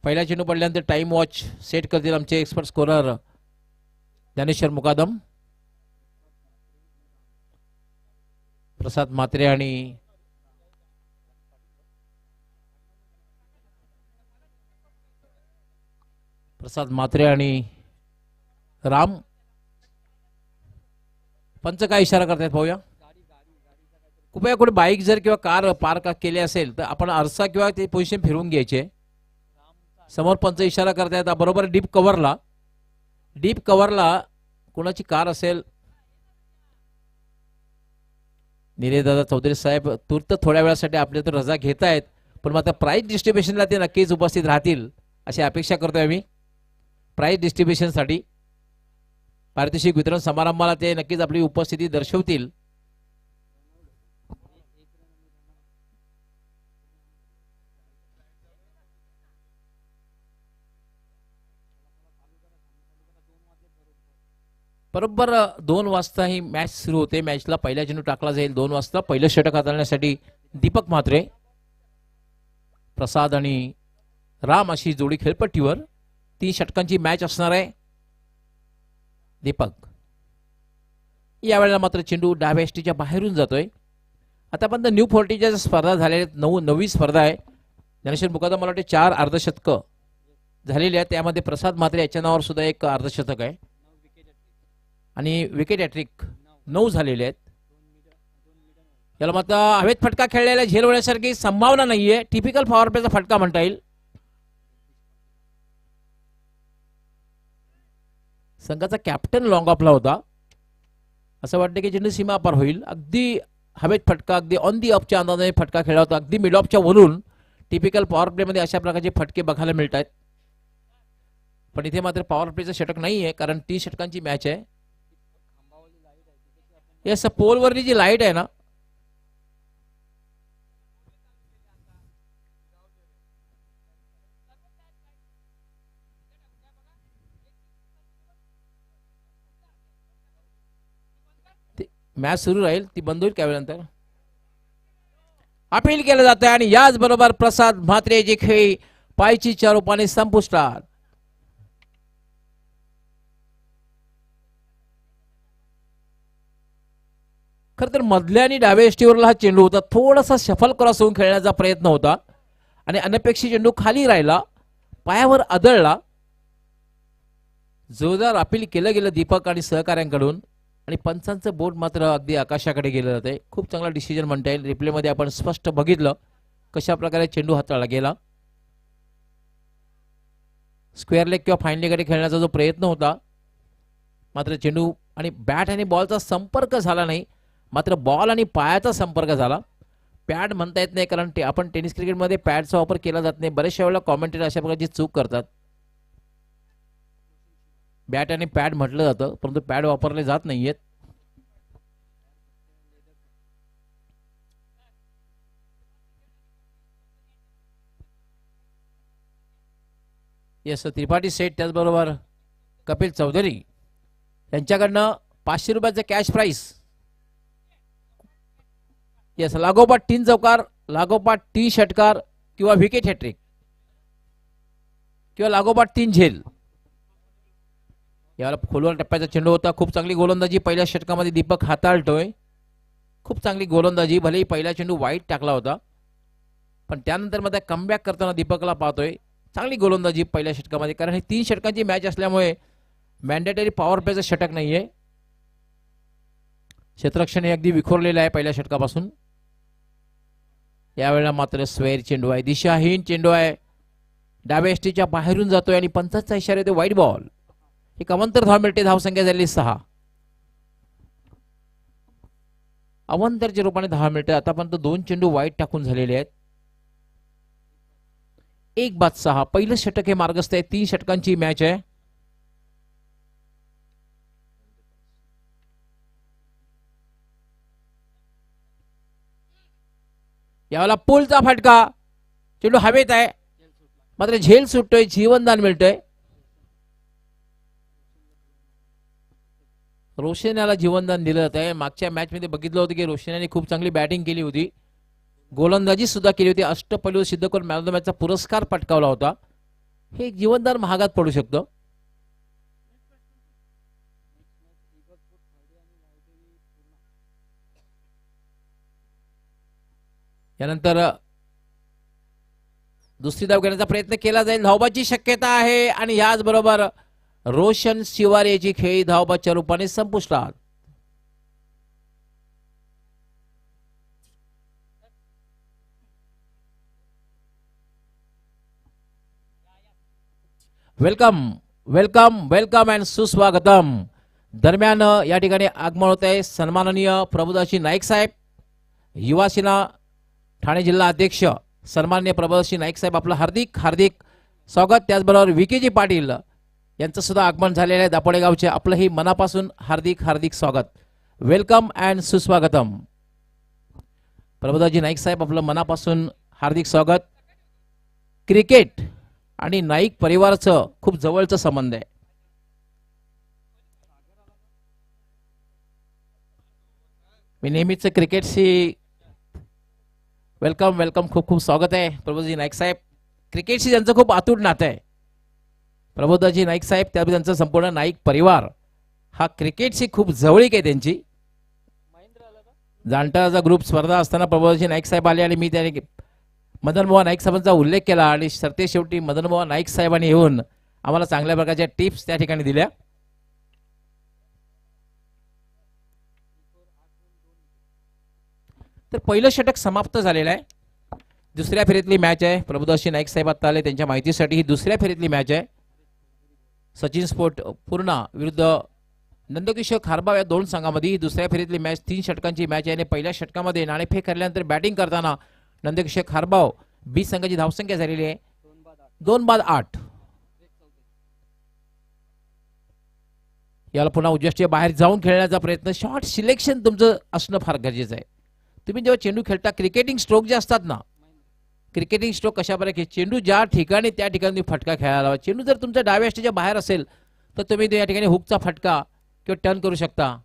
पहिला चेंडू पडल्यानंतर टाइम वॉच सेट करतील आमचे एक्सपर्ट स्कोरर ज्ञानेश्वर मुकादम, प्रसाद म्हात्रे आणि राम. पंच काय इशारा करतायत पाहूया. कृपया कोणी बाईक जर किंवा कार पार्क केली असेल तर आपण आरसा किंवा ते पोझिशन फिरवून घ्यायचे. समोर पंच इशारा करतायत बरोबर डीप कव्हरला कोणाची कार असेल. निलेशदादा चौधरी साहेब तूर्त थोड्या वेळासाठी आपल्या तर रजा घेत आहेत, पण मात्र प्राइज डिस्ट्रीब्युशनला ते नक्कीच उपस्थित राहतील अशी अपेक्षा करतोय आम्ही. प्राइज डिस्ट्रीब्युशनसाठी पारितोषिक वितरण समारंभाला ते नक्कीच आपली उपस्थिती दर्शवतील. बरोबर 2 वाजता ही मॅच सुरू होते. मॅचला पहिला चेंडू टाकला जाईल 2 वाजता. पहिलं षटक हाताळण्यासाठी दीपक म्हात्रे, प्रसाद आणि राम अशी जोडी खेळपट्टीवर. 3 षटकांची मॅच असणार आहे. दीपक यावेळेला मात्र चेंडू डाव्या एसटीच्या बाहेरून जातोय. आतापर्यंत न्यू 40च्या स्पर्धा झालेल्या आहेत. 9वी स्पर्धा आहे. ज्ञानेश्वर मुकादम मला वाटते 4 अर्धशतकं झालेली आहेत. त्यामध्ये प्रसाद म्हात्रे याच्या नावावर सुद्धा एक अर्धशतक आहे आणि विकेट हॅट्रिक 9 झालेले आहेत. याला मात्र हवेत फटका खेळलेला झेल होण्यासारखी संभावना नाहीये. टिपिकल पॉवर प्लेचा फटका म्हणता येईल. संघाचा कॅप्टन लॉंग ऑफला होता. असं वाटतं की चेंडू सीमा पार होईल. अगदी हवेत फटका, अगदी ऑन दी ऑफच्या अंदाजाने फटका खेळला होता. अगदी मिड ऑफच्या वरून टिपिकल पॉवर प्लेमध्ये अशा प्रकारचे फटके बघायला मिळत आहेत. पण इथे मात्र पॉवर प्लेचं षटक नाही आहे, कारण 30 षटकांची मॅच आहे. यस, पोलवरली जी लाईट आहे ना, मॅच सुरू राहील, ती बंद होईल त्यावेळेनंतर. अपील केलं जातं आणि याचबरोबर प्रसाद म्हात्रेची खेळी पायचीच्या रूपाने संपुष्टात. खरं तर मधल्या आणि डाव्या एसटीवरला हा चेंडू होता. थोडासा शफल क्रॉस होऊन खेळण्याचा प्रयत्न होता आणि अनपेक्षित चेंडू खाली राहिला, पायावर आदळला. जोरदार अपील केलं गेलं दीपक आणि सहकाऱ्यांकडून आणि पंचांचं बोट मात्र अगदी आकाशाकडे गेलं जाते. खूप चांगला डिसिजन म्हणता येईल. रिप्लेमध्ये आपण स्पष्ट बघितलं कशा प्रकारे चेंडू हाताळला गेला. स्क्वेअर लेग किंवा फाईन लेगकडे खेळण्याचा जो प्रयत्न होता, मात्र चेंडू आणि बॅट आणि बॉलचा संपर्क झाला नाही, मात्र बॉल आणि पायाचा संपर्क झाला. पॅड म्हणता येत नाही, कारण आपण टेनिस क्रिकेटमध्ये पॅडचा वापर केला जात नाही. बऱ्याचशा वेळेला कॉमेंटेटर अशा प्रकारची चूक करतात. बॅट आणि पॅड म्हटलं जातं, परंतु पॅड वापरले जात नाहीयेत. यस, त्रिपाठी सेट, त्याचबरोबर कपिल चौधरी यांच्याकडनं 500 रुपयाचं कॅश प्राइस. यस, लागोपाठ 3 चौकार, लागोपाठ 3 षटकार किंवा विकेट हॅट्रिक किंवा लागोपाठ 3 झेल. याला खोलवर टप्प्याचा चेंडू होता. खूप चांगली गोलंदाजी पहिल्या षटकामध्ये दीपक हाताळतोय. खूप चांगली गोलंदाजी. भलेही पहिला चेंडू वाईट टाकला होता, पण त्यानंतर मध्ये कमबॅक करताना दीपकला पाहतोय. चांगली गोलंदाजी पहिल्या षटकामध्ये, कारण हे 3 षटकांची मॅच असल्यामुळे मॅन्डेटरी पॉवर प्लेचं षटक नाहीये. क्षेत्ररक्षण हे अगदी विखुरलेलं आहे पहिल्या षटकापासून. यावेळेला मात्र स्वेअर चेंडू आहे, दिशाहीन चेंडू आहे, डाव्या एसटीच्या बाहेरून जातोय आणि पंचाचा इशारा येतो वाईट बॉल. एक अवंतर धाव मिळते. धावसंख्या झालेली 6. अवंतरच्या रूपाने धाव मिळते. आतापर्यंत 2 चेंडू वाईट टाकून झालेले आहेत. 1-6. पहिलं षटक हे मार्गस्थ आहे. 3 षटकांची मॅच आहे. यावेळेला पुलचा फटका, चेंडू हवेत आहे, मात्र झेल सुटतोय, जीवनदान मिळतोय. रोशन्याला जीवनदान दिलं जात आहे. मागच्या मॅच मध्ये बघितलं होतं की रोशन्याने खूप चांगली बॅटिंग केली होती, गोलंदाजी सुद्धा केली होती. अष्टपैलू सिद्ध करून मॅन ऑफ द मॅचचा पुरस्कार पटकावला होता. हे एक जीवनदान महागात पडू शकतं. यानंतर दुसरी धाव घेण्याचा प्रयत्न केला जाईल. धावबाची शक्यता आहे आणि याचबरोबर रोशन शिवारेची खेळी धावबाच्या रूपाने संपुष्टात. वेलकम वेलकम वेलकम अँड सुस्वागतम. दरम्यान या ठिकाणी आगमन होत आहे सन्माननीय प्रभुदासजी नाईक साहेब, युवा सेना ठाणे जिल्हा अध्यक्ष सन्माननीय प्रभुदासजी नाईक साहेब, आपलं हार्दिक हार्दिक स्वागत. त्याचबरोबर विकेजी पाटील यांचं सुद्धा आगमन झालेलं आहे दापोडे गावचे. आपलंही मनापासून हार्दिक हार्दिक स्वागत. वेलकम अँड सुस्वागतम. प्रभुदासजी नाईक साहेब, आपलं मनापासून हार्दिक स्वागत. क्रिकेट आणि नाईक परिवाराचं खूप जवळचा संबंध आहे. मी नेहमीच क्रिकेटशी वेलकम वेलकम, खूप खूप स्वागत आहे प्रभुदासजी नाईक साहेब. क्रिकेटशी त्यांचं खूप अतूट नातं आहे. प्रभुदासजी नाईक साहेब त्यामुळे त्यांचा संपूर्ण नाईक परिवार हा क्रिकेटशी खूप जवळीक आहे त्यांची. जाणताचा ग्रुप स्पर्धा असताना प्रभुदासजी नाईक साहेब आले आणि मी त्याने मदनमोहन नाईक साहेबांचा उल्लेख केला आणि सरते शेवटी मदनमोहन नाईक साहेबांनी येऊन आम्हाला चांगल्या प्रकारच्या टिप्स त्या ठिकाणी दिल्या. तर पहिलं षटक समाप्त झालेलं आहे. दुसऱ्या फेरीतली मॅच आहे. प्रभुदासजी नाईक साहेब आता आले त्यांच्या माहितीसाठी. ही दुसऱ्या फेरीतली मॅच आहे. सचिन स्पोर्ट पूर्णा विरुद्ध नंदकिशोर खारबाव या दोन संघामध्ये ही दुसऱ्या फेरीतली मॅच 3 षटकांची मॅच आहे. आणि पहिल्या षटकामध्ये नाणेफेक हरल्यानंतर बॅटिंग करताना नंदकिशोर खारबाव बी संघाची धावसंख्या झालेली आहे 2-8. याला पुन्हा उद्दिष्ट बाहेर जाऊन खेळण्याचा प्रयत्न. शॉट सिलेक्शन तुमचं असणं फार गरजेचं आहे. तुम्ही जेव्हा चेंडू खेळता क्रिकेटिंग स्ट्रोक जे असतात ना, क्रिकेटिंग स्ट्रोक कशा प्रकारे चेंडू ज्या ठिकाणी त्या ठिकाणी तुम्ही फटका खेळायला हवा. चेंडू जर तुमच्या डाव्या यष्टीच्या बाहेर असेल तर तुम्ही या ठिकाणी हुकचा फटका किंवा टर्न करू शकता.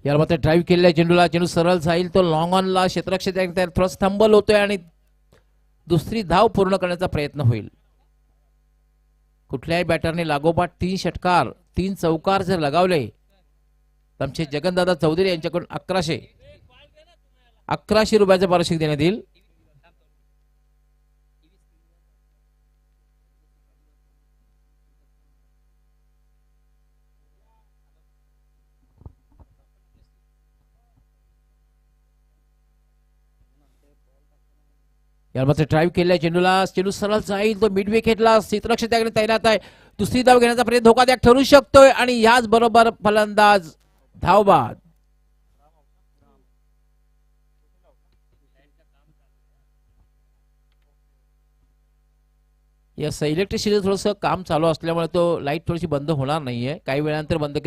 याला मात्र ड्राईव्ह केलेल्या चेंडूला चेंडू सरळ जाईल तो लॉंग ऑनला क्षेत्ररक्षक थोडा स्तंभल होतोय आणि दुसरी धाव पूर्ण करण्याचा प्रयत्न होईल. कुठल्याही बॅटरने लागोपाठ 3 षटकार 3 चौकार जर लगावले तर आमचे जगनदादा चौधरी यांच्याकडून 1100 रुपयाचं पारितोषिक देण्यात येईल. यामध्ये ड्राईव्ह केलेल्या चेंडूला चेंडू सरळ जाईल तो मिड विकेटला क्षेत्ररक्षक त्याकडे तैनात आहे. दुसरी धाव घेण्याचा प्रयत्न धोकादायक ठरू शकतोय आणि याच बरोबर फलंदाज धावबाद. या इलेक्ट्रिसिटी थोडंसं काम चालू असल्यामुळे तो लाईट थोडीशी बंद होणार नाहीये. काही वेळानंतर बंद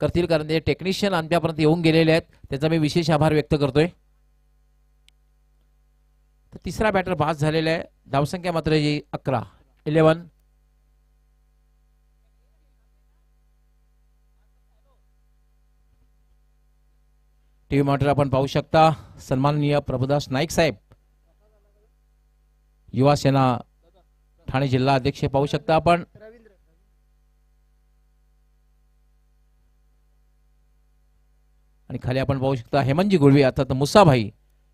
करतील कारण ते टेक्निशियन आमच्यापर्यंत येऊन गेलेले आहेत. त्याचा मी विशेष आभार व्यक्त करतोय. तिसरा बॅटर बाद झालेला आहे. धावसंख्या मात्र 11. टीव्ही मॉनिटर आपण पाहू शकता सन्माननीय प्रभुदास नाईक साहेब, युवा सेना ठाणे जिल्हा अध्यक्ष पाहू शकता आपण. आणि खाली आपण पाहू शकता हेमंतजी गुळवी अर्थात मुसाभाई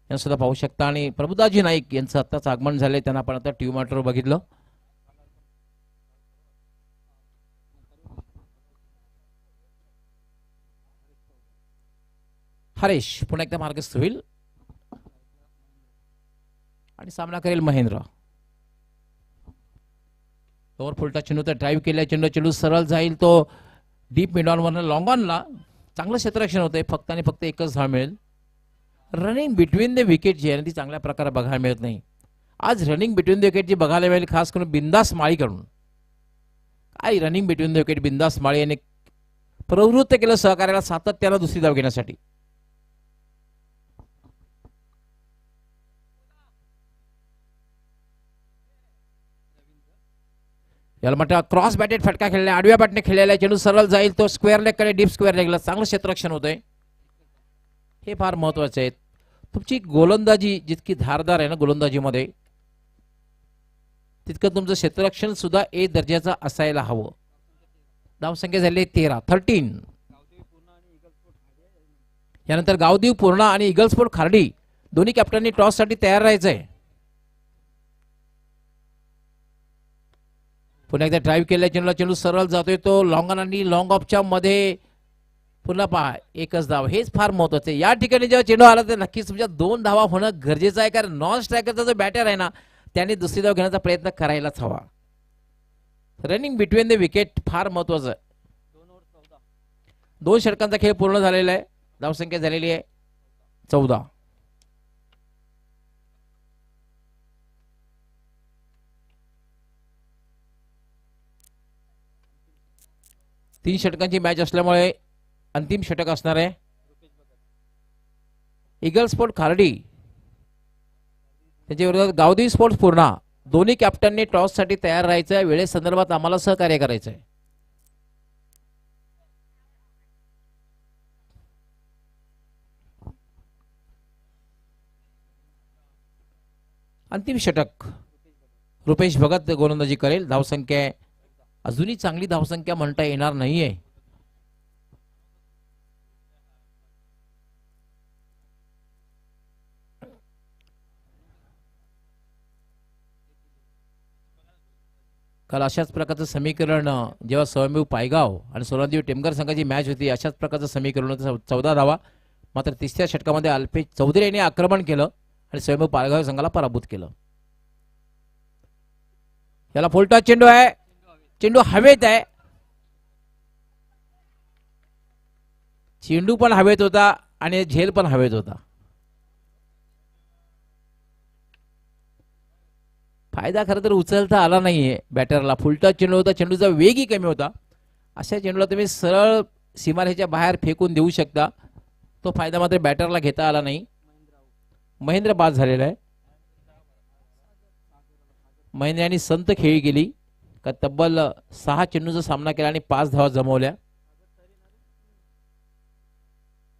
यांना सुद्धा पाहू शकता. आणि प्रभुदासजी नाईक यांचं आताच आगमन झाले त्यांना आपण आता टीव्ही मॉनिटरवर बघितलं. हरेश पुन्हा एकदा मार्गस्थ होईल आणि सामना करेल महेंद्र. ओव्हर फुलटा चेंडू तर ड्राईव्ह केल्या चेंडू सरळ जाईल तो डीप मिड ऑन वरनं लॉंग ऑनला. चांगलं क्षेत्ररक्षण होतंय. फक्त आणि फक्त एकच धाव मिळेल. रनिंग बिटवीन द विकेट जी आहे ती चांगल्या प्रकारे बघायला मिळत नाही. आज रनिंग बिटवीन द विकेट जी बघायला मिळेल खास करून बिंदास माळी करून. काय रनिंग बिटवीन द विकेट बिंदास माळी यांनी प्रवृत्त केलं सहकार्याला सातत्यानं दुसरी धाव घेण्यासाठी. याला म्हटलं क्रॉस बॅटेड फटका खेळला आडव्या बॅटने खेळलेला चेंडू सरळ जाईल तो स्क्वेअर लेग कडे डीप स्क्वेअर लेगला. चांगलं क्षेत्ररक्षण होतंय. हे फार महत्वाचे आहे. तुमची गोलंदाजी जितकी धारदार आहे ना गोलंदाजीमध्ये, तितकं तुमचं क्षेत्ररक्षण सुद्धा ए दर्जाचं असायला हवं. धावसंख्या झाली 13. यानंतर गावदेव पूर्णा आणि इगल स्पोर्ट खार्डी दोन्ही कॅप्टननी टॉससाठी तयार राहायचंय. पुन्हा एकदा ड्राईव्ह केल्या चेंडूला, चेंडू सरळ जातोय तो लॉंग ऑन आणि लॉंग ऑफच्या मध्ये. पुन्हा पहा एकच धाव, हेच फार महत्वाचं आहे. या ठिकाणी जेव्हा चेंडू आला तर नक्कीच तुमच्या 2 धावा होणं गरजेचं आहे, कारण नॉन स्ट्रायकरचा जो बॅटर आहे ना त्याने दुसरी धाव घेण्याचा प्रयत्न करायलाच हवा. रनिंग बिटवीन द विकेट फार महत्वाचं आहे. 2 षटकांचा खेळ पूर्ण झालेला आहे. धावसंख्या झालेली आहे 14. तीन षटकांची मॅच असल्यामुळे अंतिम षटक असणार आहे. इगल स्पोर्ट खार्डी त्याच्या विरोधात गावदेवी स्पोर्ट्स पूर्णा. दोन्ही कॅप्टनने टॉससाठी तयार राहायचं आहे. वेळेसंदर्भात आम्हाला सहकार्य करायचं आहे. अंतिम षटक रुपेश भगत गोलंदाजी करेल. धावसंख्या अजूनही चांगली धावसंख्या म्हणता येणार नाहीये. काल अशाच प्रकारचं समीकरण जेव्हा स्वयंभू पायगाव आणि सोलांदेवी टेमघर संघाची मॅच होती, अशाच प्रकारचं समीकरण होतं. 14 धावा. मात्र तिसऱ्या षटकामध्ये अल्पेश चौधरी यांनी आक्रमण केलं आणि स्वयंभू पायगाव संघाला पराभूत केलं. याला फुलटॉस चेंडू आहे. चेंडू हवेत आहे. चेंडू पण हवेत होता आणि झेल पण हवेत होता. फायदा खरं तर उचलता आला नाहीये बॅटरला. फुलटॉस चेंडू होता, चेंडूचा वेगही कमी होता. अशा चेंडूला तुम्ही सरळ सीमारेषेच्या बाहेर फेकून देऊ शकता. तो फायदा मात्र बॅटरला घेता आला नाही. महेंद्र बाद झालेला आहे. महेंद्र यांनी संत खेळी केली का तब्बल 6 चेंडूचा सामना केला आणि 5 धावा जमवल्या.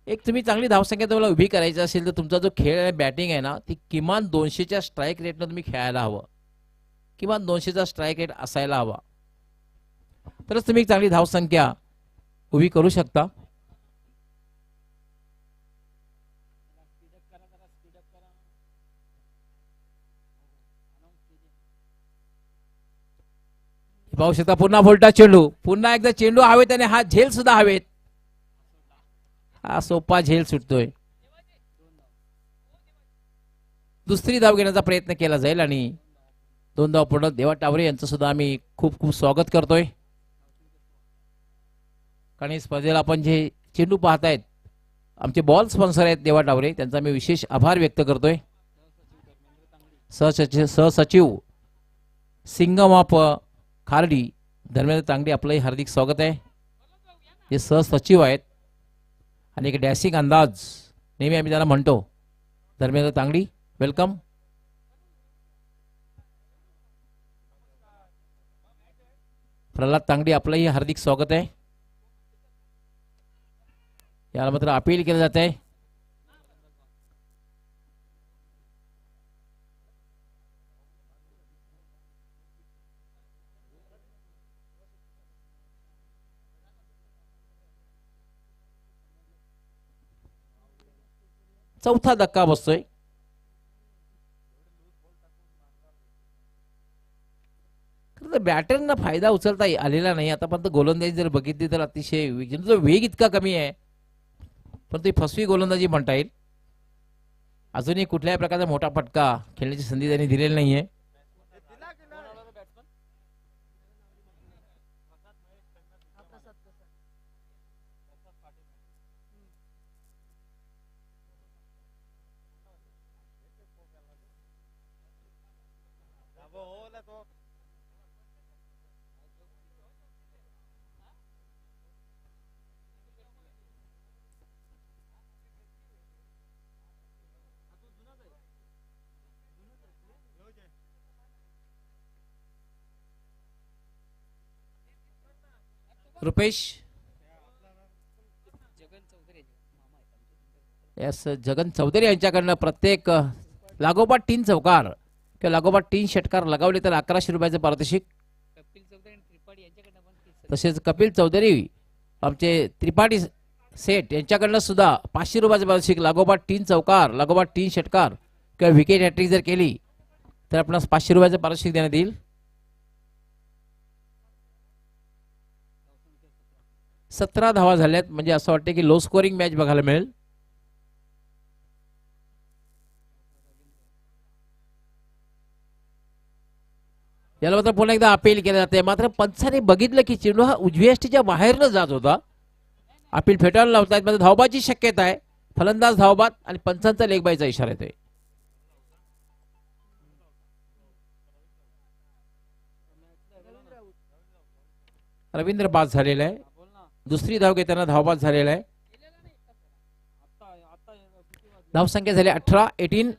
एक तुम्ही चांगली धावसंख्या तुम्हाला उभी करायची असेल तर तुमचा जो खेळ आहे बॅटिंग आहे ना ती किमान 200च्या स्ट्राईक रेटनं तुम्ही खेळायला हवं. किमान 200चा स्ट्राईक रेट असायला हवा, तरच तुम्ही एक चांगली धावसंख्या उभी करू शकता. पाहू शकता पुन्हा फुलटॉस चेंडू. पुन्हा एकदा चेंडू हवेत आणि हा झेल सुद्धा हवेत. हा सोपा झेल सुटतोय. दुसरी धाव घेण्याचा प्रयत्न केला जाईल आणि 2 धाव पूर्ण. देवा टावरे यांचं सुद्धा आम्ही खूप खूप स्वागत करतोय. कारण स्पर्धेला आपण जे चेंडू पाहतायत आमचे बॉल स्पॉन्सर आहेत देवा टावरे, त्यांचा मी विशेष आभार व्यक्त करतोय. सहसचिव सिंगम ऑफ खार्डी धर्मेंद्र तांगडे आपलंही हार्दिक स्वागत आहे. हे सहसचिव आहेत आणि एक डॅशिंग अंदाज नेहमी आम्ही त्याला म्हणतो. धर्मेंद्र तांगडी वेलकम. प्रल्हाद तांगडी आपलंही हार्दिक स्वागत आहे. याला मात्र अपील केलं जात आहे. चौथा धक्का बसतोय. बॅटरना फायदा उचलता आलेला नाही आतापर्यंत. गोलंदाजी जर बघितली तर अतिशय वेग इतका कमी आहे, पण ती फसवी गोलंदाजी म्हणता येईल. अजूनही कुठल्याही प्रकारचा मोठा फटका खेळण्याची संधी त्यांनी दिलेली नाहीये. रुपेश यस जगन चौधरी यांच्याकडनं प्रत्येक लागोपाठ 3 चौकार किंवा लागोपाठ 3 षटकार लगावले तर 1100 रुपयाचे पारितोषिक. तसेच कपिल चौधरी आमचे त्रिपाठी सेठ यांच्याकडनं सुद्धा 500 रुपयाचे पारितोषिक. लागोपाठ 3 चौकार लागोपाठ 3 षटकार किंवा विकेट हॅट्रिक जर केली तर आपणास 500 रुपयाचे पारितोषिक देण्यात येईल. 17 धावा झाल्यात म्हणजे असं वाटतं की लो स्कोरिंग मॅच बघायला मिळेल. याला मात्र पुन्हा एकदा अपील केलं जाते. मात्र पंचाने बघितलं की चेंडू हा उजव्या यष्टीच्या बाहेरनं जात होता. अपील फेटाळून लावतायत. मात्र धावबाची शक्यता आहे. फलंदाज धावबाद आणि पंचांचा लेगबाईचा इशारा येतोय. रवींद्र बाद झालेला आहे. दुसरी धाव घेताना धावबाद झालेला आहे. धावसंख्या झाली 18.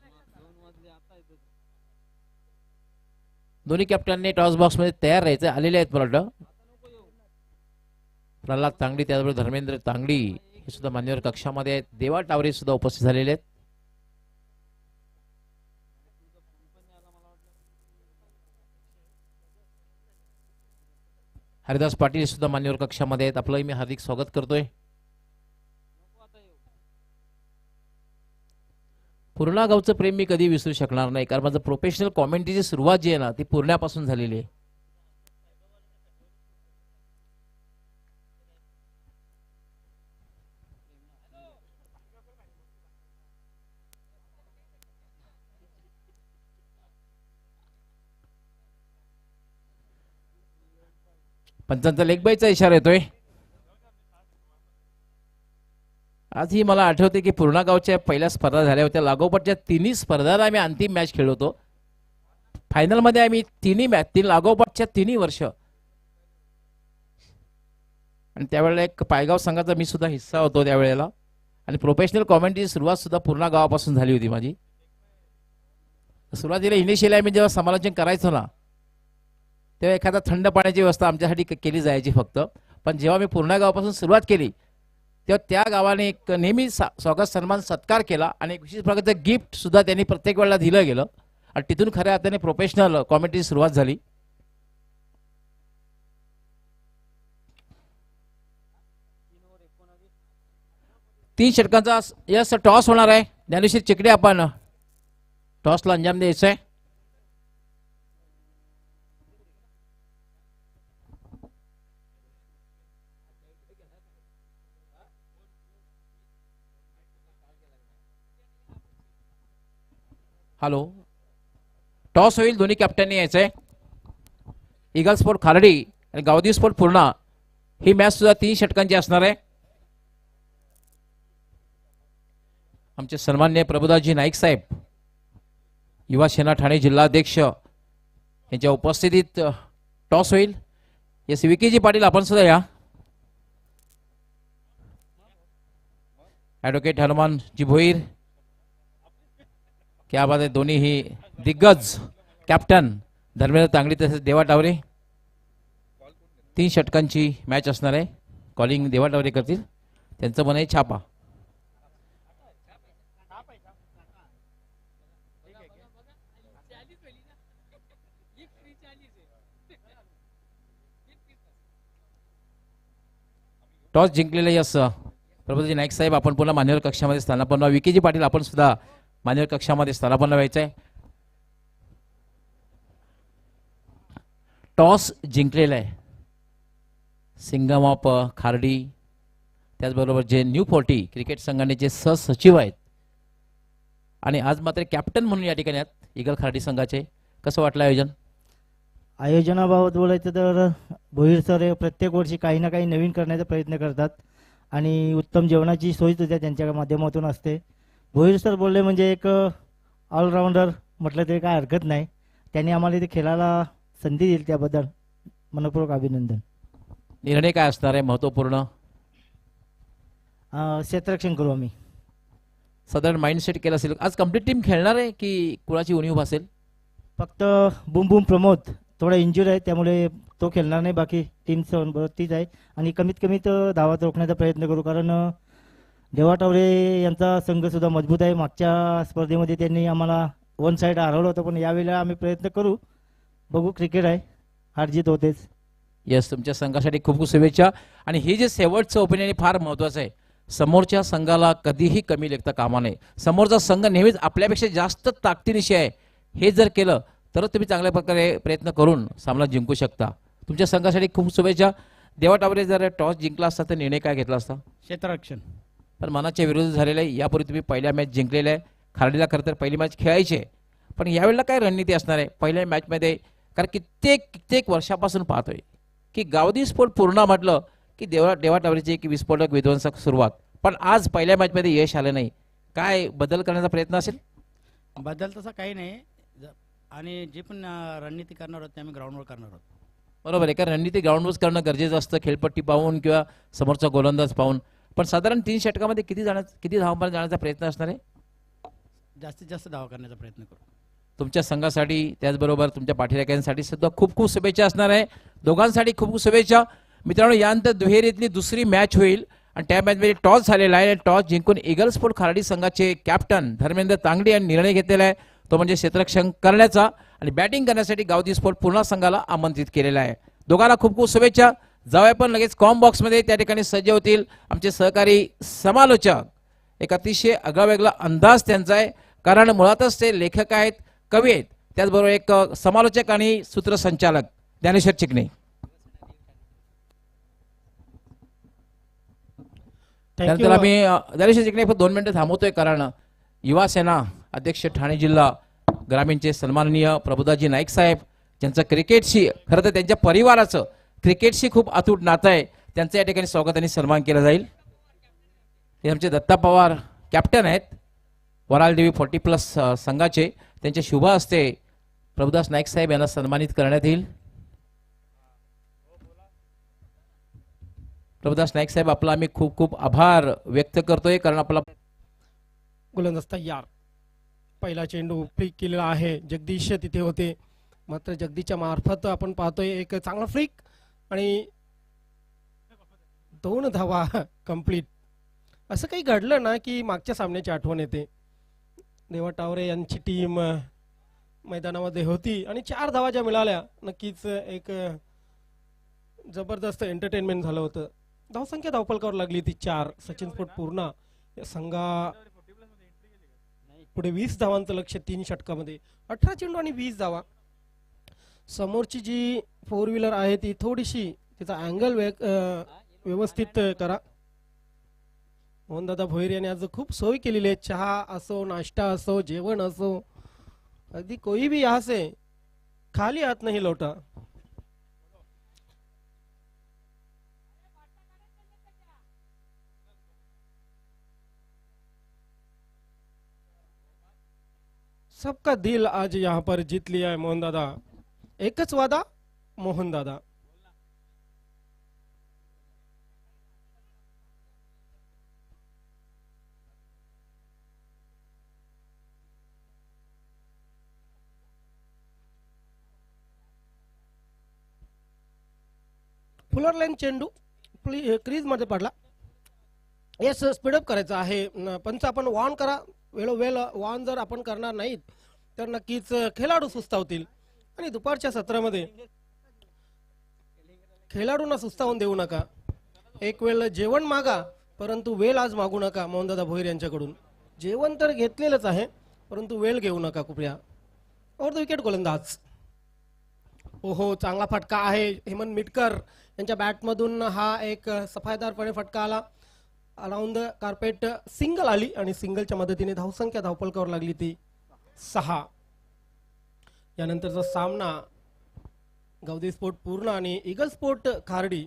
दोन्ही कॅप्टनने टॉस बॉक्स मध्ये तयार राहायचे आलेले आहेत. मला वाटतं प्रल्हाद तांगडी त्याचबरोबर धर्मेंद्र तांगडी हे सुद्धा मान्यवर कक्षामध्ये आहेत. देवा टावरे सुद्धा उपस्थित झालेले आहेत. हरिदास पाटील सुद्धा मान्यवर कक्षामध्ये आहेत. आपलंही मी हार्दिक स्वागत करतोय. पूर्णा गावचं प्रेम मी कधी विसरू शकणार नाही कारण माझं प्रोफेशनल कॉमेंट्रीची सुरुवात जी आहे ना ती पूर्ण्यापासून झालेली आहे. पंचांचा लेगबाईचा इशारा येतोय. आजही मला आठवते की पूर्णा गावच्या पहिल्या स्पर्धा झाल्या होत्या. लागोपाठच्या 3 स्पर्धांना आम्ही अंतिम मॅच खेळलो होतो. फायनलमध्ये आम्ही 3 मॅच 3 लागोपाठच्या 3 वर्ष आणि त्यावेळेला एक पायगाव संघाचा मी सुद्धा हिस्सा होतो त्यावेळेला आणि प्रोफेशनल कॉमेंट्रीची सुरुवात सुद्धा पूर्णा गावापासून झाली होती माझी. सुरुवातीला इनिशियल आम्ही जेव्हा समालोचन करायचो ना तेव्हा एखादा थंड पाण्याची व्यवस्था आमच्यासाठी केली जायची फक्त. पण जेव्हा मी पूर्णा गावापासून सुरुवात केली तेव्हा त्या गावाने एक नेहमी स्वागत सन्मान सत्कार केला आणि एक विशेष प्रकारचं गिफ्ट सुद्धा त्यांनी प्रत्येक वेळेला दिलं गेलं आणि तिथून खऱ्या अर्थाने प्रोफेशनल कॉमेंट्रीची सुरुवात झाली. तीन षटकांचा यस टॉस होणार आहे. ज्ञानेश्वर चिकडे आपण टॉसला अंजाम द्यायचा आहे. हॅलो टॉस होईल. दोन्ही कॅप्टननी यायचंय. ईगल स्पोर्ट खारडी आणि गावदी स्पोर्ट पूर्णा ही मॅच सुद्धा 3 षटकांची असणार आहे. आमचे सन्मान्य प्रभुदासजी नाईक साहेब युवा सेना ठाणे जिल्हाध्यक्ष यांच्या उपस्थितीत टॉस होईल. एस विकीजी पाटील आपण सुद्धा या. ॲडव्होकेट हनुमानजी भोईर क्या बात आहे. दोन्ही ही दिग्गज कॅप्टन धर्मेंद्र तांगडी तसेच देवा टावरे. 3 षटकांची मॅच असणार आहे. कॉलिंग देवा टावरे करतील. त्यांचं मन आहे छापा. टॉस जिंकलेले यस प्रभुजी नाईक साहेब आपण पुन्हा मान्यवर कक्षामध्ये स्थानापन्न. विकीजी पाटील आपण सुद्धा मान्यवर कक्षामध्ये स्थानापन्न व्हायचं आहे. टॉस जिंकलेला आहे सिंगम ऑफ खार्डी त्याचबरोबर जे न्यू 40 क्रिकेट संघाने जे सहसचिव आहेत आणि आज मात्र कॅप्टन म्हणून या ठिकाणी आहेत ईगल खार्डी संघाचे. कसं वाटलं आयोजन? आयोजनाबाबत बोलायचं तर भोईर सर प्रत्येक वर्षी काही ना काही नवीन करण्याचा प्रयत्न करतात आणि उत्तम जेवणाची सोय सुद्धा त्यांच्या माध्यमातून असते. भोईर सर बोलले म्हणजे एक ऑलराऊंडर म्हटलं तरी काय हरकत नाही. त्यांनी आम्हाला इथे खेळायला संधी दिली त्याबद्दल मनपूर्वक अभिनंदन. निर्णय काय असणार आहे महत्त्वपूर्ण? क्षेत्ररक्षण करू आम्ही. साधारण माइंडसेट केलं असेल. आज कम्प्लीट टीम खेळणार आहे की कुणाची उणीव असेल? फक्त बुम बुम प्रमोद थोडा इंजुरी आहे त्यामुळे तो खेळणार नाही. बाकी टीम बरोबर तीच आहे आणि कमीत कमी तर धावा रोखण्याचा प्रयत्न करू कारण देवा टावरे यांचा संघ सुद्धा मजबूत आहे. मागच्या स्पर्धेमध्ये त्यांनी आम्हाला वन साईड हरवलं होतं, पण यावेळेला आम्ही प्रयत्न करू. बघू, क्रिकेट आहे, हारजीत होतेच. यस, तुमच्या संघासाठी खूप खूप शुभेच्छा. आणि हे जे शेवटचं ओपिनियन फार महत्त्वाचं आहे. समोरच्या संघाला कधीही कमी लेखता कामा नये. समोरचा संघ नेहमीच आपल्यापेक्षा जास्त ताकदीनिशी आहे हे जर केलं तर तुम्ही चांगल्या प्रकारे प्रयत्न करून सामना जिंकू शकता. तुमच्या संघासाठी खूप शुभेच्छा. देवा टावरे जर टॉस जिंकला असता तर निर्णय काय घेतला असता? क्षेत्ररक्षण. पण मनाच्या विरुद्ध झालेलं आहे. यापूर्वी तुम्ही पहिल्या मॅच जिंकलेल्या आहे. खारडीला खरं तर पहिली मॅच खेळायची आहे, पण यावेळेला काय रणनीती असणार आहे पहिल्या मॅचमध्ये? कारण कित्येक वर्षापासून पाहतोय की गावदी स्फोट पूर्ण म्हटलं की देवा टावरेची एक विस्फोटक विध्वंसक सुरुवात, पण आज पहिल्या मॅचमध्ये यश आलं नाही. काय बदल करण्याचा प्रयत्न असेल? बदल तसा काही नाही आणि जे पण रणनीती करणार आहोत ते आम्ही ग्राउंडवर करणार आहोत. बरोबर आहे, कारण रणनीती ग्राउंडवरच करणं गरजेचं असतं, खेळपट्टी पाहून किंवा समोरचा गोलंदाज पाहून. पण साधारण 3 षटकामध्ये किती धावांपर्यंत जाण्याचा प्रयत्न असणार आहे? जास्तीत जास्त धावा करण्याचा प्रयत्न करू. तुमच्या संघासाठी त्याचबरोबर तुमच्या पाठीराख्यांसाठी सुद्धा खूप खूप शुभेच्छा असणार आहे. दोघांसाठी खूप खूप शुभेच्छा. मित्रांनो, यानंतर दुहेरीतली दुसरी मॅच होईल आणि त्या मॅचमध्ये टॉस झालेला आहे. टॉस जिंकून ईगल स्पोर्ट खारडी संघाचे कॅप्टन धर्मेंद्र तांगडी यांनी निर्णय घेतलेला आहे, तो म्हणजे क्षेत्ररक्षण करण्याचा आणि बॅटिंग करण्यासाठी गावदी स्पोर्ट पूर्ण संघाला आमंत्रित केलेला आहे. दोघांना खूप खूप शुभेच्छा. जाऊया पण लगेच कॉम बॉक्समध्ये, त्या ठिकाणी सज्ज होतील आमचे सहकारी समालोचक. एक अतिशय आगळावेगळा अंदाज त्यांचा आहे, कारण मुळातच ते लेखक आहेत, कवी आहेत, त्याचबरोबर एक समालोचक आणि सूत्रसंचालक ज्ञानेश्वर चिकणे. त्यानंतर आम्ही ज्ञानेश्वर चिकणे 2 मिनिटं थांबवतोय, कारण युवा सेना अध्यक्ष ठाणे जिल्हा ग्रामीणचे सन्माननीय प्रभुदाजी नाईक साहेब, ज्यांचं क्रिकेटशी, खरं तर त्यांच्या परिवाराचं क्रिकेटशी खूप अतूट नातं आहे, त्यांचं या ठिकाणी स्वागत आणि सन्मान केला जाईल. हे आमचे दत्ता पवार कॅप्टन आहेत वरालदेवी 40+ संघाचे. त्यांच्या शुभ हस्ते प्रभुदास नाईक साहेब यांना सन्मानित करण्यात येईल. प्रभुदास नाईक साहेब, आपला आम्ही खूप खूप आभार व्यक्त करतोय, कारण आपला गोलंदाज तयार. पहिला चेंडू फ्लिक केलेला आहे. जगदीश तिथे होते, मात्र जगदीशच्या मार्फत आपण पाहतोय एक चांगला फ्लिक आणि 2 धावा कंप्लीट. असं काही घडलं ना की मागच्या सामन्याची आठवण येते. देवा टावरे यांची टीम मैदानामध्ये होती आणि 4 धावा ज्या मिळाल्या, नक्कीच एक जबरदस्त एंटरटेनमेंट झालं होतं. धावसंख्या धावपलकावर लागली ती 4. सचिन स्फोट पूर्ण या संघा पुढे 20 धावांचं लक्ष 3 षटकामध्ये. 18 चेंडू आणि 20 धावा. समोरची जी 4 व्हीलर आहे ती थोडीशी तिचा अँगल व्यवस्थित करा. मोहनदादा भोईर यांनी आज खूप सोय केलेली आहे. चहा असो, नाश्ता असो, जेवण असो, अगदी कोई भी यहाँ से खाली हाथ नहीं लौटा. सबका दिल आज यहाँ पर जीत लिया है मोहन दादा. एकच वादा मोहन दादा. फुलर लाईन चेंडू क्रीज मध्ये पडला. येस, स्पीडअप करायचं आहे. पंच आपण वॉर्न करा, वेळोवेळ वॉर्न जर आपण करणार नाहीत तर नक्कीच खेळाडू सुस्तावतील. आणि दुपारच्या सत्रामध्ये खेळाडूंना सुस्तावून देऊ नका. एक वेळ जेवण मागा, परंतु वेळ आज मागू नका. मोहनदादा भोईर यांच्याकडून जेवण तर घेतलेलंच आहे, परंतु वेळ घेऊ नका कृपया. और द विकेट गोलंदाज. ओहो, चांगला फटका आहे. हेमंत मिटकर यांच्या बॅटमधून हा एक सफाईदारपणे फटका आला. अराउंड द कार्पेट सिंगल आली आणि सिंगलच्या मदतीने धावसंख्या धावपलकावर लागली ती 6. यानंतरचा सामना गावदी स्पोर्ट पूर्ण आणि eagle sport Khardi.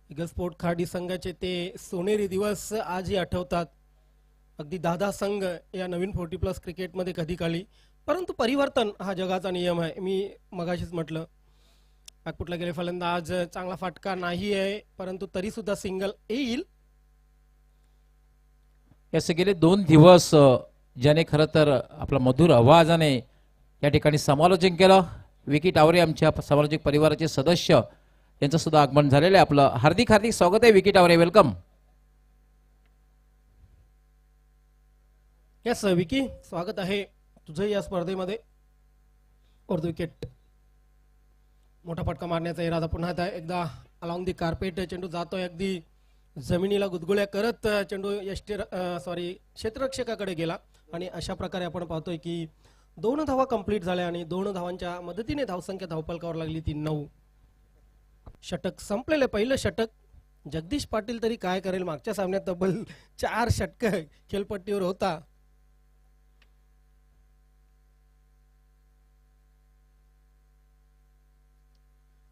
Eagle sport Khardi संघाचे ते सोनेरी दिवस आजही आठवतात. अगदी 10 संघ या नवीन 40+ क्रिकेटमध्ये कधी काळी, परंतु परिवर्तन हा जगाचा नियम आहे. मी मगाशीच म्हटलं, नागपूरला गेले फलंदाज, चांगला फटका नाही आहे, परंतु तरी सुद्धा सिंगल येईल. असे गेले 2 दिवस ज्याने खरं तर आपला मधुर आवाजाने या ठिकाणी समालोचन केलं. विकी टावरे आमच्या समालोचक परिवाराचे सदस्य यांचं सुद्धा आगमन झालेलं आहे. आपलं हार्दिक स्वागत आहे विकी टावरे, वेलकम. यस विकी, स्वागत आहे तुझं या स्पर्धेमध्ये. अर्ध विकेट, मोठा फटका मारण्याचा इरादा पुन्हा एकदा अलॉंग दी कार्पेट. चेंडू जातोय अगदी जमिनीला गुदगुल्या करत. चेंडू क्षेत्ररक्षकाकडे गेला आणि अशा प्रकारे आपण पाहतोय की 2 धावा कंप्लीट झाल्या आणि 2 धावांच्या मदतीने धावसंख्या धावफलकावर लागली ती 9. षटक संपलेले पहिलं षटक. जगदीश पाटील तरी काय करेल, मागच्या सामन्यात तब्बल 4 षटक खेळपट्टीवर होता.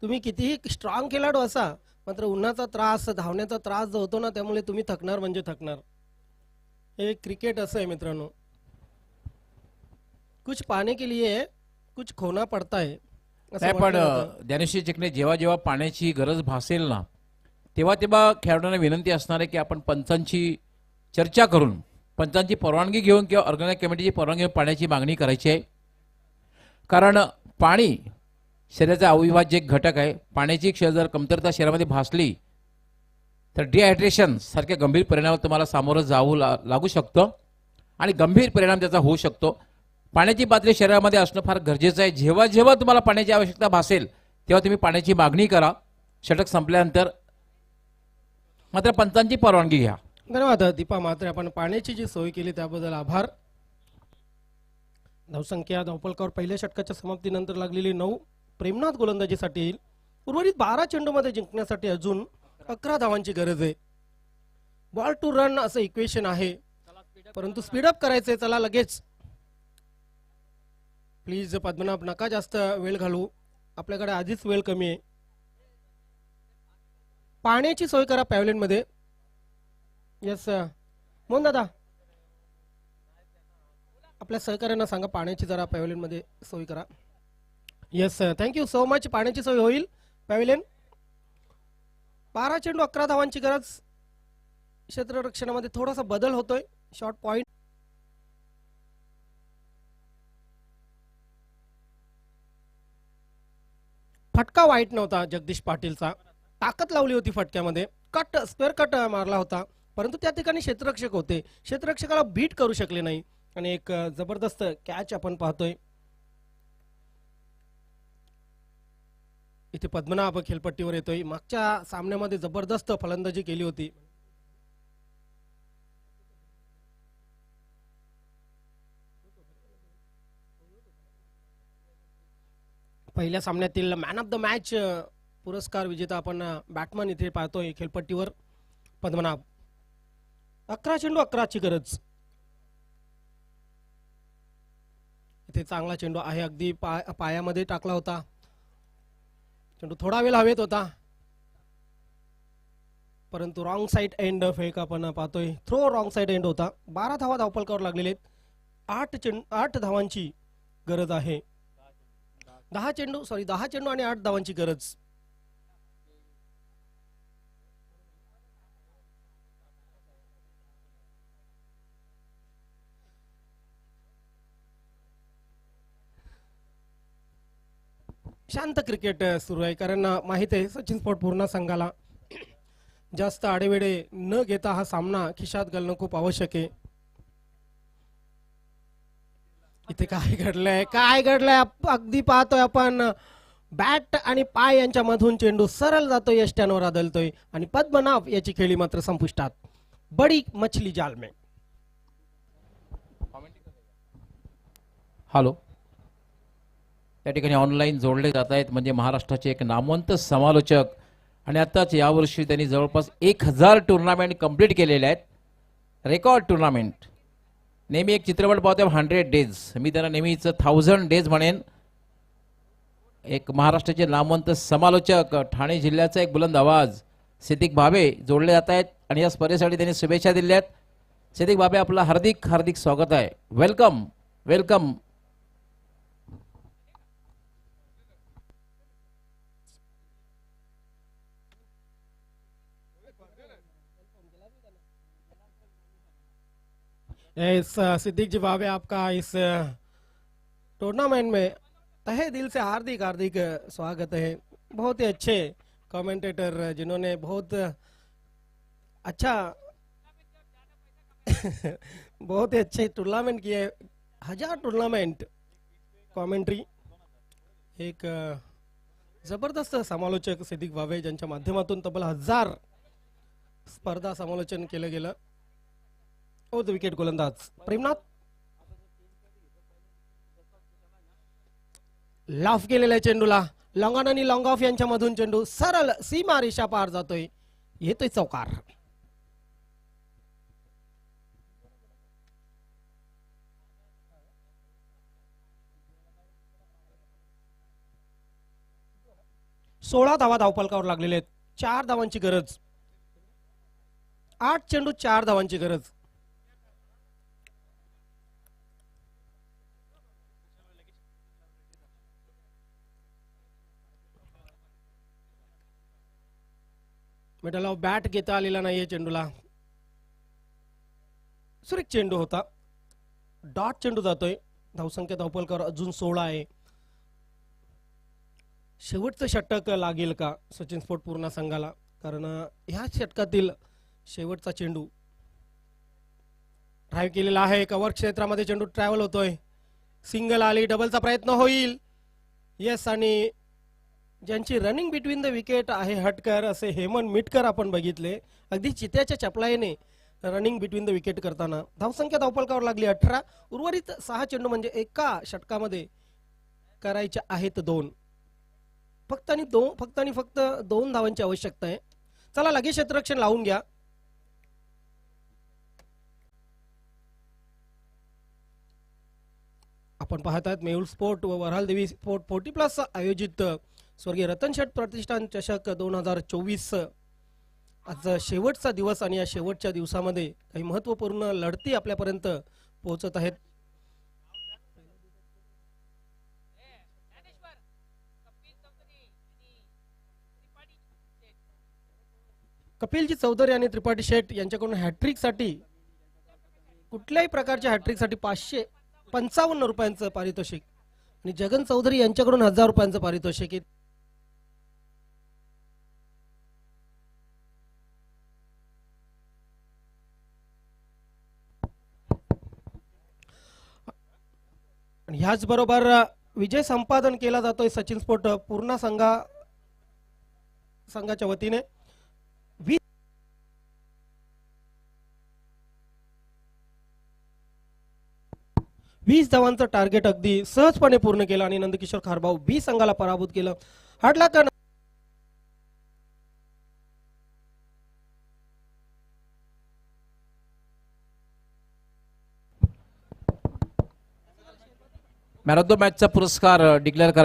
तुम्ही कितीही स्ट्रॉंग खेळाडू असा, मात्र उन्हाचा त्रास, धावण्याचा त्रास जो होतो ना, त्यामुळे तुम्ही थकणार म्हणजे थकणार. हे क्रिकेट असं आहे मित्रांनो, कुछ पाने के लिए कुछ खोना पडता है असं नाही, पण म्हटलं जातं. ज्ञानेश्वर चिकणे, जेव्हा जेव्हा पाण्याची गरज भासेल ना, तेव्हा तेव्हा खेळाडूंना विनंती असणार आहे की आपण पंचांची चर्चा करून, पंचांची परवानगी घेऊन किंवा ऑर्गनाईज कमिटीची परवानगी घेऊन पाण्याची मागणी करायची आहे. कारण पाणी शरीराचा अविभाज्य एक घटक आहे. पाण्याची जर कमतरता शरीरामध्ये भासली तर डिहायड्रेशन सारख्या गंभीर परिणामाला तुम्हाला सामोरं जावं लागू शकतं आणि गंभीर परिणाम त्याचा होऊ शकतो. पाण्याची पातळी शरीरामध्ये असणं फार गरजेचं आहे. जेव्हा जेव्हा तुम्हाला पाण्याची आवश्यकता भासेल तेव्हा तुम्ही पाण्याची मागणी करा. षटक संपल्यानंतर मात्र पंचांची परवानगी घ्या. धन्यवाद दीपा म्हात्रे, आपण पाण्याची जी सोय केली त्याबद्दल आभार. धावसंख्या धावफलकावर पहिल्या षटकाच्या समाप्तीनंतर लागलेली 9. प्रेमनाथ गोलंदाजीसाठी येईल. उर्वरित 12 चेंडूमध्ये जिंकण्यासाठी अजून 11 धावांची गरज आहे. बॉल टू रन असं इक्वेशन आहे, परंतु स्पीडअप करायचंय. चला लगेच प्लीज पद्मनाभ, नका जास्त वेळ घालू, आपल्याकडे आधीच वेळ कमी आहे. पाण्याची सोय करा पॅव्हलियन मध्ये. येस मोहन दादा, आपल्या सहकार्यांना सांगा पाण्याची जरा पॅव्हलियन मध्ये सोय करा. Yes thank you so much. पाण्याची सोय होईल पॅव्हलियन. 12 चेंडू 11 धावांची गरज. क्षेत्ररक्षणामध्ये थोडासा बदल होतोय. Short point. फटका वाईट नव्हता जगदीश पाटीलचा, ताकद लावली होती फटक्यामध्ये. कट, स्क्वेअर कट मारला होता, परंतु त्या ठिकाणी क्षेत्ररक्षक होते, क्षेत्ररक्षकाला बीट करू शकले नाही आणि एक जबरदस्त कॅच आपण पाहतोय. इथे पद्मनाभ खेळपट्टीवर येतोय. मागच्या सामन्यामध्ये जबरदस्त फलंदाजी केली होती. पहिल्या सामन्यातील मॅन ऑफ द मॅच पुरस्कार विजेता आपण बॅटमन इथे पाहतोय खेळपट्टीवर पद्मनाभ. 11 चेंडू 11 ची गरज. इथे चांगला चेंडू आहे, अगदी पायामध्ये टाकला होता. चेंडू थोडा वेळ हवेत होता, परंतु रॉंग साइड एंड फेक आपण पाहतोय. थ्रो रॉंग साइड एंड होता. 12 धावा धावफलकावर लागलेले. 8 धावांची गरज आहे. 10 चेंडू आणि 8 धावांची गरज. शांत क्रिकेट सुरू आहे, कारण माहित आहे सचिन स्पोर्ट पूर्ण संघाला जास्त आडेवेडे न घेता हा सामना खिशात घालणं खूप आवश्यक आहे. इथे काय घडलंय अगदी पाहतोय आपण. बॅट आणि पाय यांच्या मधून चेंडू सरळ जातोय, यष्ट्यांवर आदळतोय आणि पद्मनाभ याची खेळी मात्र संपुष्टात. बडी मछली जाल में. हॅलो, त्या ठिकाणी ऑनलाईन जोडले जात आहेत म्हणजे महाराष्ट्राचे एक नामवंत समालोचक आणि आताच यावर्षी त्यांनी जवळपास 1000 टुर्नामेंट कंप्लीट केलेले आहेत. Record tournament. नेहमी एक चित्रपट पाहतो 100 डेज, मी त्यांना नेहमीच 1000 डेज म्हणेन. एक महाराष्ट्राचे नामवंत समालोचक, ठाणे जिल्ह्याचा एक बुलंद आवाज सिद्दीक भाबे जोडले जात आहेत आणि या स्पर्धेसाठी त्यांनी शुभेच्छा दिल्या आहेत. सिद्दीक भाबे, आपलं हार्दिक हार्दिक स्वागत आहे. Welcome welcome. सिद्दीक जी भावे, आपका इस टूर्नामेंट में तहे दिल से हार्दिक हार्दिक स्वागत है. बहुत ही अच्छे कमेंटेटर जिन्होंने बहुत अच्छा बहुत ही अच्छे टूर्नामेंट किए, 1000 टूर्नामेंट कॉमेंट्री. एक जबरदस्त समालोचक सिद्दीक वावे ज्यांच्या माध्यमातून तब्बल 1000 स्पर्धा समालोचन केलं गेलं. ओ विकेट गोलंदाज प्रेमनाथ लाफ केलेल्या चेंडूला लॉंग ऑन आणि लॉंग ऑफ यांच्या मधून चेंडू सरळ सीमा रेषा पार जातोय, येतोय चौकार. सोळा धावा धावफलकावर लागलेले आहेत. 4 धावांची गरज, 8 चेंडू 4 धावांची गरज. मिडल ऑफ बॅट घेता आलेला नाहीये चेंडूला. सुरेख चेंडू होता, डॉट चेंडू जातोय. धावसंख्या धावफलकावर अजून 16 आहे. शेवटचं षटक लागेल का सचिन स्पोर्ट पूर्ण संघाला, कारण ह्या षटकातील शेवटचा चेंडू ड्राईव्ह केलेला आहे. कव्हर क्षेत्रामध्ये चेंडू ट्रॅव्हल होतोय. सिंगल आली, डबलचा प्रयत्न होईल. येस, आणि ज्यांची रनिंग बिटवीन द विकेट आहे हटकर असे हेमंत मिटकर आपण बघितले, अगदी चित्याच्या चपलाईने रनिंग बिटवीन द विकेट करताना. धावसंख्या धावफलकावर लागली 18. उर्वरित 6 चेंडू म्हणजे एका षटकामध्ये करायचे आहेत 2. फक्त आणि फक्त 2 धावांची आवश्यकता आहे. चला लगेच क्षेत्ररक्षण लावून घ्या. आपण पाहत आहात मेहुल स्पोर्ट व वऱ्हाल देवी स्पोर्ट 40+ आयोजित स्वर्गीय रतन शेठ प्रतिष्ठान चषक 2024. आज शेवटचा दिवस आणि या शेवटच्या दिवसामध्ये काही महत्त्वपूर्ण लढती आपल्यापर्यंत पोहोचत आहेत. कपिलजी चौधरी आणि त्रिपाठी शेठ यांच्याकडून हॅट्रिक साठी, कुठल्याही प्रकारच्या हॅट्रिक साठी 555 रुपयांचं पारितोषिक आणि जगन चौधरी यांच्याकडून 1000 रुपयांचं पारितोषिक. ह्याच बरोबर विजय संपादन केला जातोय सचिन स्पोर्ट पूर्ण संघाच्या वतीने. 20 धावांचं टार्गेट अगदी सहजपणे पूर्ण केलं आणि नंदकिशोर खारभाऊ बी संघाला पराभूत केलं. हाडला का मॅन ऑफ द मॅचचा पुरस्कार डिक्लेअर